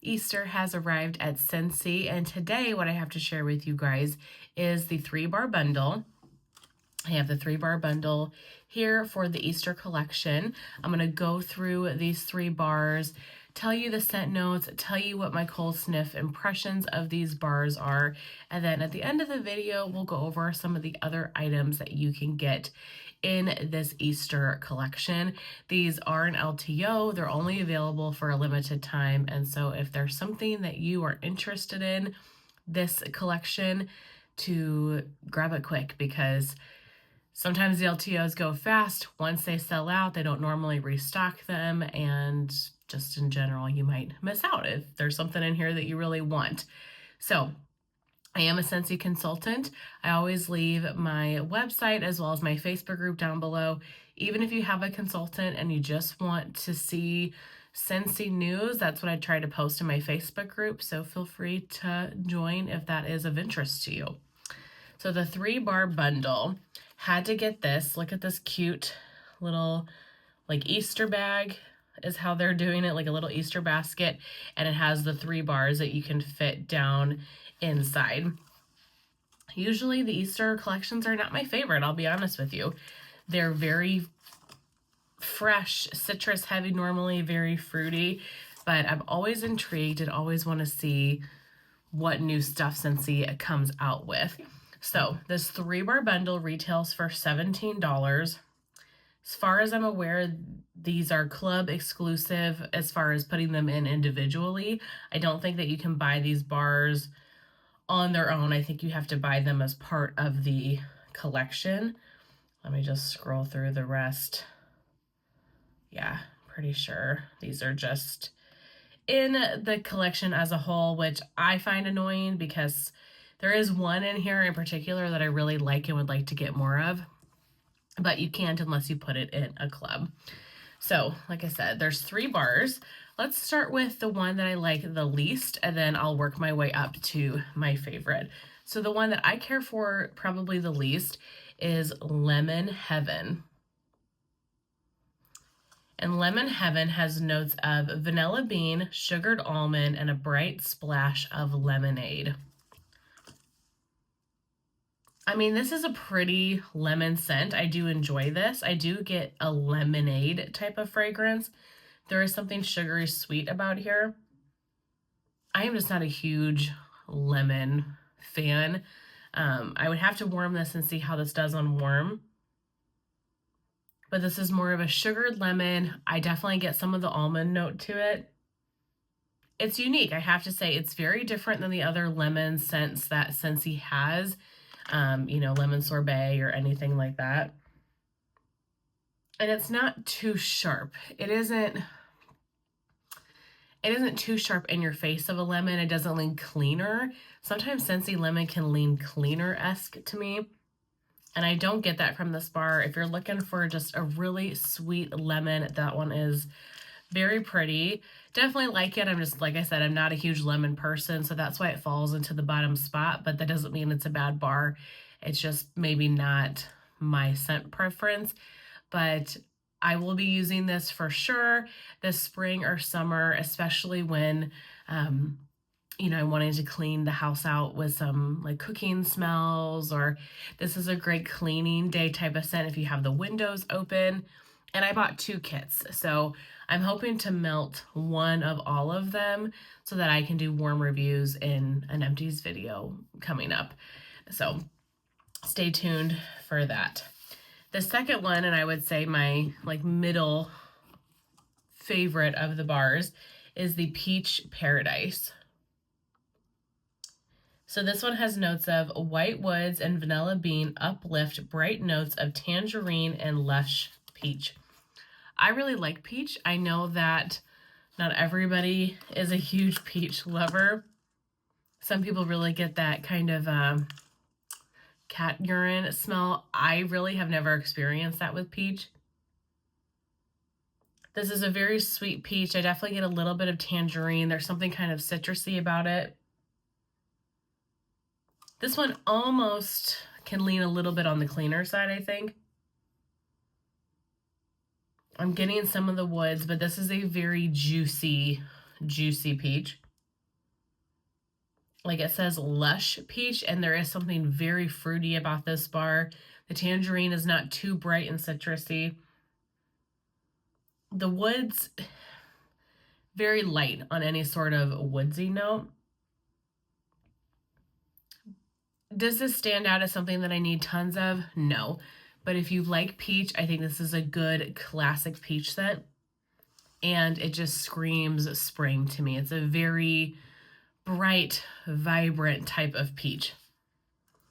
Easter has arrived at Scentsy, and today what I have to share with you guys is the 3-bar bundle. I have the 3-bar bundle here for the Easter collection. I'm going to go through these 3 bars, tell you the scent notes, tell you what my cold sniff impressions of these bars are, and then at the end of the video, we'll go over some of the other items that you can get in this Easter collection. These are an LTO. They're only available for a limited time, and so if there's something that you are interested in this collection, to grab it quick, because sometimes the LTOs go fast. Once they sell out, they don't normally restock them, and just in general, you might miss out if there's something in here that you really want. So I am a Scentsy consultant. I always leave my website as well as my Facebook group down below. Even if you have a consultant and you just want to see Scentsy news, that's what I try to post in my Facebook group. So feel free to join if that is of interest to you. So the 3-bar bundle, had to get this. Look at this cute little like Easter bag is how they're doing it, like a little Easter basket, and it has the 3 bars that you can fit down inside. Usually the Easter collections are not my favorite, I'll be honest with you. They're very fresh, citrus heavy normally, very fruity, but I'm always intrigued and always want to see what new stuff Scentsy comes out with. So this 3-bar bundle retails for $17. As far as I'm aware, these are club exclusive as far as putting them in individually. I don't think that you can buy these bars on their own. I think you have to buy them as part of the collection. Let me just scroll through the rest. Yeah, pretty sure these are just in the collection as a whole, which I find annoying because there is one in here in particular that I really like and would like to get more of, but you can't unless you put it in a club. So, like I said, there's 3 bars. Let's start with the one that I like the least, and then I'll work my way up to my favorite. So the one that I care for probably the least is Lemon Heaven. And Lemon Heaven has notes of vanilla bean, sugared almond, and a bright splash of lemonade. I mean, this is a pretty lemon scent. I do enjoy this. I do get a lemonade type of fragrance. There is something sugary sweet about here. I am just not a huge lemon fan. I would have to warm this and see how this does on warm. But this is more of a sugared lemon. I definitely get some of the almond note to it. It's unique, I have to say. It's very different than the other lemon scents that Scentsy has. You know, lemon sorbet or anything like that. And it's not too sharp. It isn't too sharp in your face of a lemon. It doesn't lean cleaner. Sometimes Scentsy lemon can lean cleaner-esque to me, and I don't get that from this bar. If you're looking for just a really sweet lemon, that one is very pretty. Definitely like it. I'm just, like I said, I'm not a huge lemon person, so that's why it falls into the bottom spot, but that doesn't mean it's a bad bar. It's just maybe not my scent preference, but I will be using this for sure this spring or summer, especially when, you know, I'm wanting to clean the house out with some like cooking smells, or this is a great cleaning day type of scent if you have the windows open. And I bought 2 kits, so I'm hoping to melt one of all of them so that I can do warm reviews in an empties video coming up. So stay tuned for that. The second one, and I would say my like middle favorite of the bars, is the Peach Paradise. So this one has notes of white woods and vanilla bean uplift bright notes of tangerine and lush peach. I really like peach. I know that not everybody is a huge peach lover. Some people really get that kind of cat urine smell. I really have never experienced that with peach. This is a very sweet peach. I definitely get a little bit of tangerine. There's something kind of citrusy about it. This one almost can lean a little bit on the cleaner side, I think. I'm getting some of the woods, but this is a very juicy peach. Like it says lush peach, and there is something very fruity about this bar. The tangerine is not too bright and citrusy. The woods, very light on any sort of woodsy note. Does this stand out as something that I need tons of? No. But if you like peach, I think this is a good classic peach scent. And it just screams spring to me. It's a very bright, vibrant type of peach.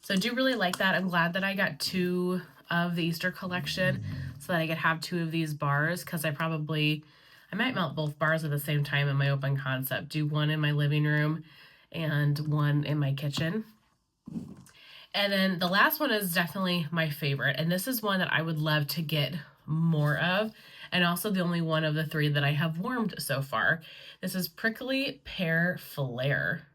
So I do really like that. I'm glad that I got 2 of the Easter collection so that I could have 2 of these bars, because I might melt both bars at the same time in my open concept. Do one in my living room and one in my kitchen. And then the last one is definitely my favorite. And this is one that I would love to get more of. And also the only one of the 3 that I have warmed so far. This is Prickly Pear Flair.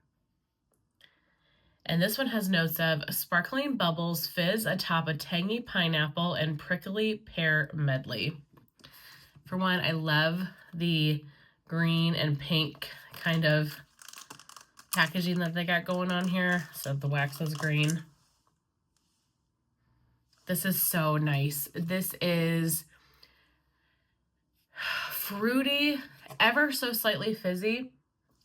And this one has notes of sparkling bubbles, fizz atop a tangy pineapple, and prickly pear medley. For one, I love the green and pink kind of packaging that they got going on here. So the wax is green. This is so nice. This is fruity, ever so slightly fizzy,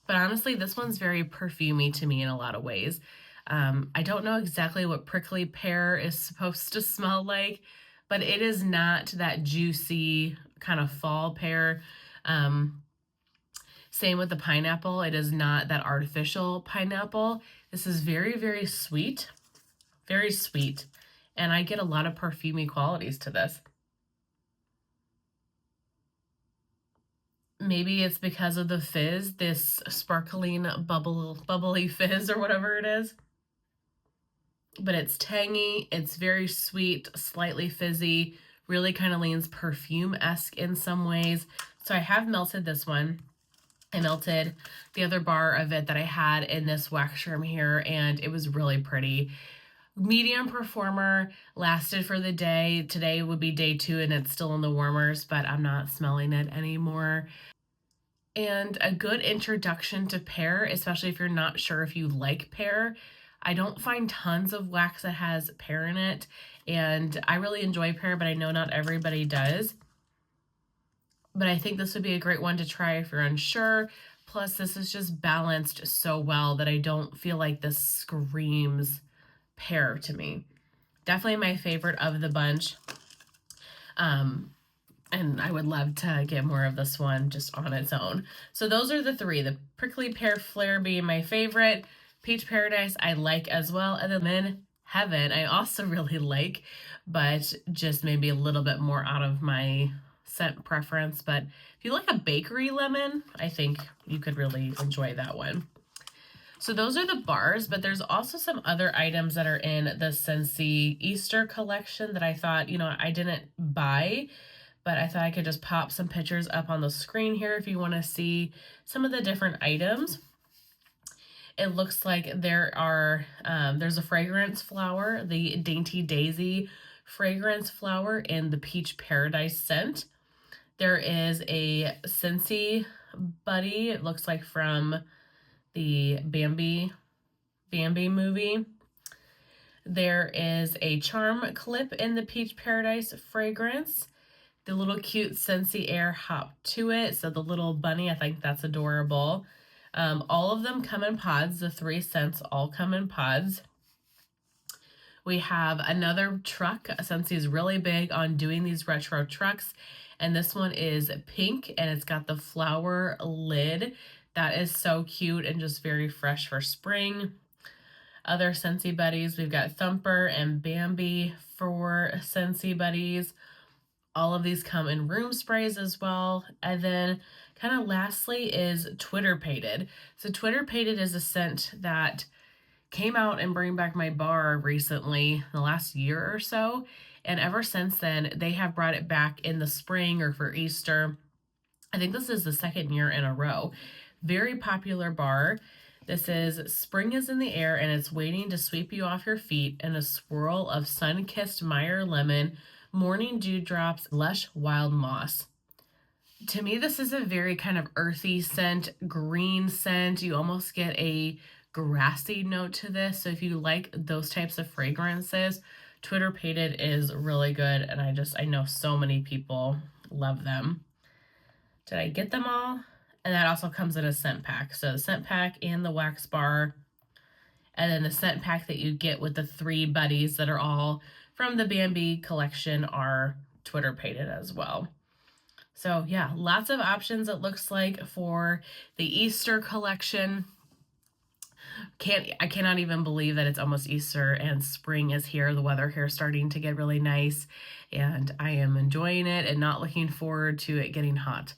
but honestly, this one's very perfumey to me in a lot of ways. I don't know exactly what prickly pear is supposed to smell like, but it is not that juicy kind of fall pear. Same with the pineapple. It is not that artificial pineapple. This is very, very sweet, very sweet. And I get a lot of perfumey qualities to this. Maybe it's because of the fizz, this sparkling bubbly fizz or whatever it is. But it's tangy, it's very sweet, slightly fizzy, really kind of leans perfume-esque in some ways. So I have melted this one. I melted the other bar of it that I had in this wax room here, and it was really pretty. Medium performer, lasted for the day. Today would be day 2 and it's still in the warmers, but I'm not smelling it anymore. And a good introduction to pear, especially if you're not sure if you like pear. I don't find tons of wax that has pear in it, and I really enjoy pear, but I know not everybody does. But I think this would be a great one to try if you're unsure. Plus, this is just balanced so well that I don't feel like this screams pear to me. Definitely my favorite of the bunch. And I would love to get more of this one just on its own. So those are the 3. The Prickly Pear Flair being my favorite. Peach Paradise I like as well. And then Heaven I also really like, but just maybe a little bit more out of my scent preference. But if you like a bakery lemon, I think you could really enjoy that one. So those are the bars, but there's also some other items that are in the Scentsy Easter collection that I thought, I didn't buy, but I thought I could just pop some pictures up on the screen here if you want to see some of the different items. It looks like there's a fragrance flower, the Dainty Daisy fragrance flower in the Peach Paradise scent. There is a Scentsy buddy, it looks like from the Bambi movie. There is a charm clip in the Peach Paradise fragrance. The little cute Scentsy Air hop to it. So the little bunny, I think that's adorable. All of them come in pods. The 3 scents all come in pods. We have another truck. Scentsy is really big on doing these retro trucks. And this one is pink and it's got the flower lid. That is so cute and just very fresh for spring. Other Scentsy buddies, we've got Thumper and Bambi for Scentsy buddies. All of these come in room sprays as well. And then kind of lastly is Twitter Pated. So Twitter Pated is a scent that came out in Bring Back My Bar recently, the last year or so. And ever since then, they have brought it back in the spring or for Easter. I think this is the 2nd year in a row. Very popular bar. This is Spring is in the air and it's waiting to sweep you off your feet in a swirl of sun-kissed Meyer lemon, morning dewdrops, lush wild moss. To me, this is a very kind of earthy scent, green scent. You almost get a grassy note to this. So if you like those types of fragrances, Twitter Pated is really good, and I know so many people love them. Did I get them all? And that also comes in a scent pack. So the scent pack and the wax bar, and then the scent pack that you get with the 3 buddies that are all from the Bambi collection are Twitter Pated as well. So yeah, lots of options it looks like for the Easter collection. I cannot even believe that it's almost Easter and spring is here. The weather here is starting to get really nice, and I am enjoying it and not looking forward to it getting hot.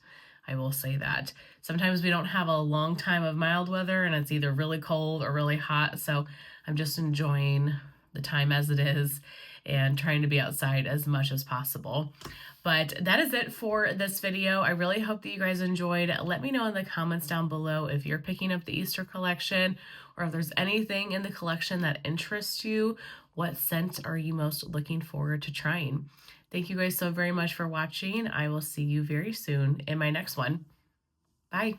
I will say that. Sometimes we don't have a long time of mild weather and it's either really cold or really hot, so I'm just enjoying the time as it is and trying to be outside as much as possible. But that is it for this video. I really hope that you guys enjoyed. Let me know in the comments down below if you're picking up the Easter collection or if there's anything in the collection that interests you. What scent are you most looking forward to trying? Thank you guys so very much for watching. I will see you very soon in my next one. Bye.